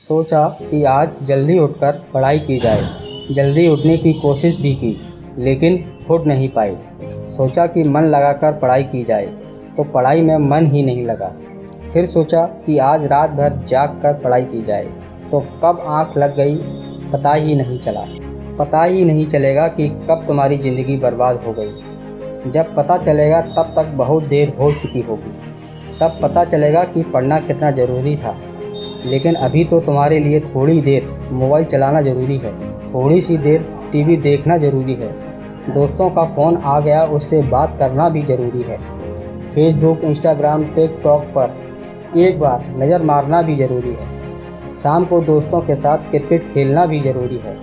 सोचा कि आज जल्दी उठकर पढ़ाई की जाए। जल्दी उठने की कोशिश भी की, लेकिन उठ नहीं पाई। सोचा कि मन लगाकर पढ़ाई की जाए, तो पढ़ाई में मन ही नहीं लगा। फिर सोचा कि आज रात भर जाग कर पढ़ाई की जाए, तो कब आँख लग गई पता ही नहीं चला। पता ही नहीं चलेगा कि कब तुम्हारी ज़िंदगी बर्बाद हो गई। जब पता चलेगा तब तक बहुत देर हो चुकी होगी। तब पता चलेगा कि पढ़ना कितना ज़रूरी था। लेकिन अभी तो तुम्हारे लिए थोड़ी देर मोबाइल चलाना ज़रूरी है, थोड़ी सी देर टीवी देखना ज़रूरी है, दोस्तों का फ़ोन आ गया उससे बात करना भी ज़रूरी है, फेसबुक, इंस्टाग्राम, टिकटॉक पर एक बार नज़र मारना भी ज़रूरी है, शाम को दोस्तों के साथ क्रिकेट खेलना भी ज़रूरी है।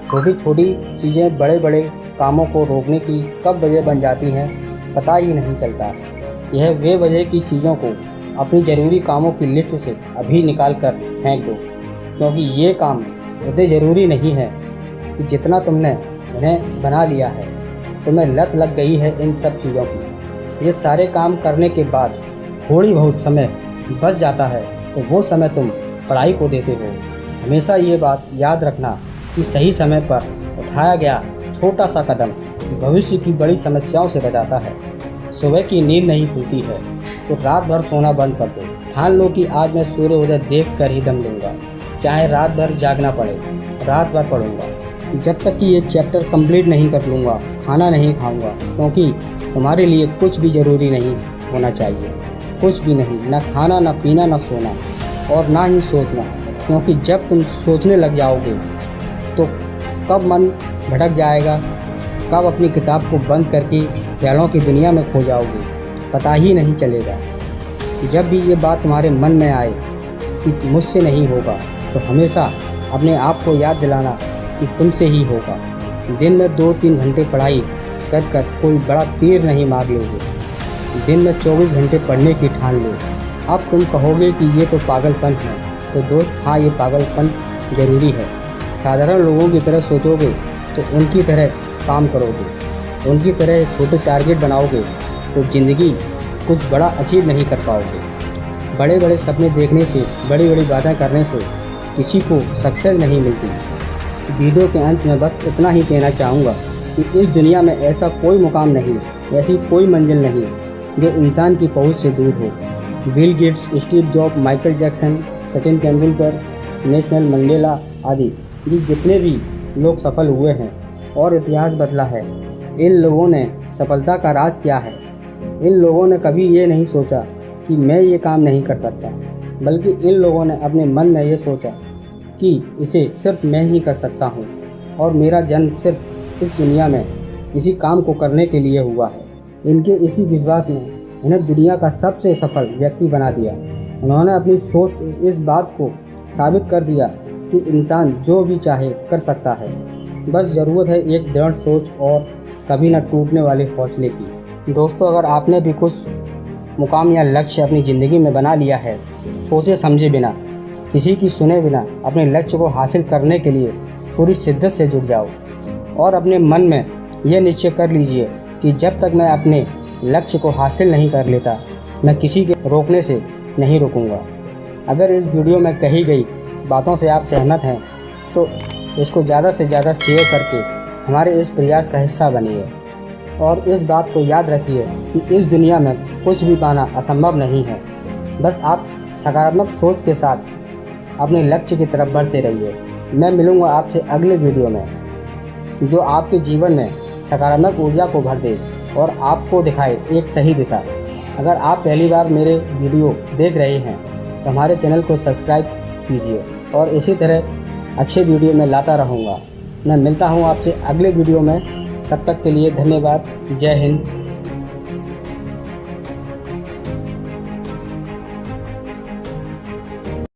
छोटी छोटी चीज़ें बड़े बड़े कामों को रोकने की कब वजह बन जाती हैं पता ही नहीं चलता। यह वे वजह की चीज़ों को अपनी ज़रूरी कामों की लिस्ट से अभी निकाल कर फेंक दो, क्योंकि ये काम उतने ज़रूरी नहीं है कि जितना तुमने इन्हें बना लिया है। तुम्हें लत लग गई है इन सब चीज़ों की। ये सारे काम करने के बाद थोड़ी बहुत समय बच जाता है, तो वो समय तुम पढ़ाई को देते हो। हमेशा ये बात याद रखना कि सही समय पर उठाया गया छोटा सा कदम भविष्य की बड़ी समस्याओं से बचाता है। सुबह की नींद नहीं खुलती है तो रात भर सोना बंद कर दो। ठान लो कि आज मैं सूर्योदय देख कर ही दम लूँगा, चाहे रात भर जागना पड़े, रात भर पढ़ूँगा। जब तक कि ये चैप्टर कंप्लीट नहीं कर लूँगा खाना नहीं खाऊँगा, क्योंकि तुम्हारे लिए कुछ भी ज़रूरी नहीं होना चाहिए। कुछ भी नहीं, ना खाना, ना पीना, ना सोना, और ना ही सोचना, क्योंकि जब तुम सोचने लग जाओगे तो कब मन भटक जाएगा, कब अपनी किताब को बंद करके ख्यालों की दुनिया में खो जाओगे पता ही नहीं चलेगा। जब भी ये बात तुम्हारे मन में आए कि मुझसे नहीं होगा, तो हमेशा अपने आप को याद दिलाना कि तुमसे ही होगा। दिन में 2-3 घंटे पढ़ाई कर कर कोई बड़ा तीर नहीं मार लोगे। दिन में 24 घंटे पढ़ने की ठान लो। अब तुम कहोगे कि ये तो पागलपन है, तो दोस्त हाँ, ये पागलपन ज़रूरी है। साधारण लोगों की तरह सोचोगे तो उनकी तरह काम करोगे, उनकी तरह छोटे टारगेट बनाओगे तो ज़िंदगी कुछ बड़ा अचीव नहीं कर पाओगे। बड़े बड़े सपने देखने से, बड़ी बड़ी बातें करने से किसी को सक्सेस नहीं मिलती। वीडियो के अंत में बस इतना ही कहना चाहूँगा कि इस दुनिया में ऐसा कोई मुकाम नहीं, ऐसी कोई मंजिल नहीं जो इंसान की पहुँच से दूर हो। Bill Gates, Steve job, Michael Jackson, Sachin Tendulkar, Nelson Mandela आदि ये जितने भी लोग सफल हुए हैं और इतिहास बदला है, इन लोगों ने सफलता का राज क्या है? इन लोगों ने कभी ये नहीं सोचा कि मैं ये काम नहीं कर सकता, बल्कि इन लोगों ने अपने मन में ये सोचा कि इसे सिर्फ मैं ही कर सकता हूँ और मेरा जन्म सिर्फ इस दुनिया में इसी काम को करने के लिए हुआ है। इनके इसी विश्वास ने इन्हें दुनिया का सबसे सफल व्यक्ति बना दिया। उन्होंने अपनी सोच से इस बात को साबित कर दिया कि इंसान जो भी चाहे कर सकता है, बस ज़रूरत है एक दृढ़ सोच और कभी न टूटने वाले हौसले की। दोस्तों, अगर आपने भी कुछ मुकाम या लक्ष्य अपनी ज़िंदगी में बना लिया है, सोचे समझे बिना, किसी की सुने बिना अपने लक्ष्य को हासिल करने के लिए पूरी शिद्दत से जुट जाओ और अपने मन में यह निश्चय कर लीजिए कि जब तक मैं अपने लक्ष्य को हासिल नहीं कर लेता, मैं किसी के रोकने से नहीं रुकूंगा। अगर इस वीडियो में कही गई बातों से आप सहमत हैं तो इसको ज़्यादा से ज़्यादा शेयर करके हमारे इस प्रयास का हिस्सा बनिए। और इस बात को याद रखिए कि इस दुनिया में कुछ भी पाना असंभव नहीं है। बस आप सकारात्मक सोच के साथ अपने लक्ष्य की तरफ बढ़ते रहिए। मैं मिलूँगा आपसे अगले वीडियो में, जो आपके जीवन में सकारात्मक ऊर्जा को भर दे और आपको दिखाए एक सही दिशा। अगर आप पहली बार मेरे वीडियो देख रहे हैं तो हमारे चैनल को सब्सक्राइब कीजिए और इसी तरह अच्छे वीडियो में लाता रहूँगा। मैं मिलता हूँ आपसे अगले वीडियो में। तब तक के लिए धन्यवाद। जय हिंद।